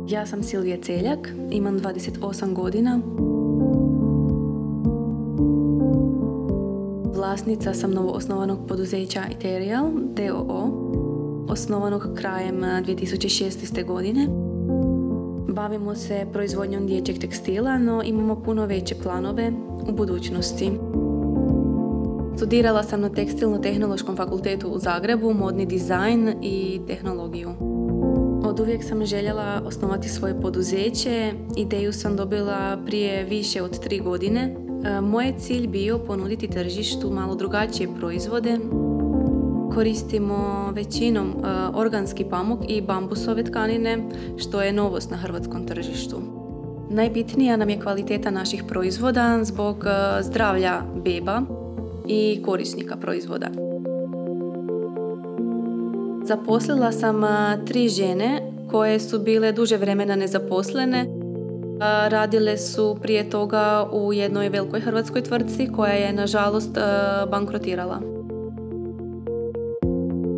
Ja sam Silvija Celjak, imam 28 godina. Vlasnica sam novoosnovanog poduzeća Ethereal d.o.o. osnovanog krajem 2016. godine. Bavimo se proizvodnjom dječjeg tekstila, no imamo puno veće planove u budućnosti. Studirala sam na Tekstilno-tehnološkom fakultetu u Zagrebu, modni dizajn i tehnologiju. Od uvijek sam željela osnovati svoje poduzeće. Ideju sam dobila prije više od 3 godine. Moj je cilj bio ponuditi tržištu malo drugačije proizvode. Koristimo većinom organski pamuk i bambusove tkanine, što je novost na hrvatskom tržištu. Najbitnija nam je kvaliteta naših proizvoda zbog zdravlja beba i korisnika proizvoda. Zaposlila sam 3 žene koje su bile duže vremena nezaposlene. Radile su prije toga u jednoj velikoj hrvatskoj tvrtci koja je nažalost bankrotirala.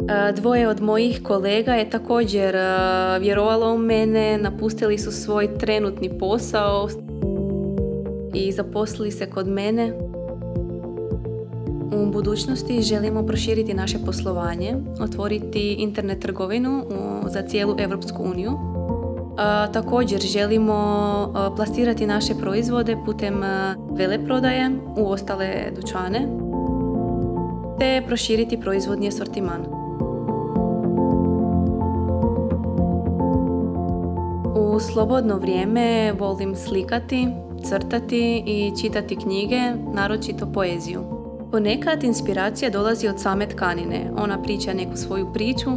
2 od mojih kolega je također vjerovalo u mene, napustili su svoj trenutni posao i zaposlili se kod mene. U budućnosti želimo proširiti naše poslovanje, otvoriti internet trgovinu za cijelu Europsku uniju. Također želimo plasirati naše proizvode putem veleprodaje u ostale dućane te proširiti proizvodni asortiman. U slobodno vrijeme volim slikati, crtati i čitati knjige, naročito poeziju. Ponekad inspiracija dolazi od same tkanine, ona priča neku svoju priču.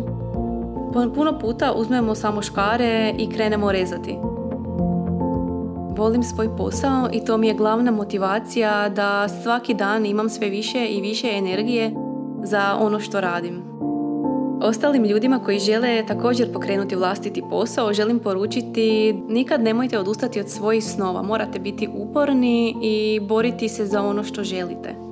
Puno puta uzmemo samo škare i krenemo rezati. Volim svoj posao i to mi je glavna motivacija da svaki dan imam sve više i više energije za ono što radim. Ostalim ljudima koji žele također pokrenuti vlastiti posao, želim poručiti: nikad nemojte odustati od svojih snova, morate biti uporni i boriti se za ono što želite.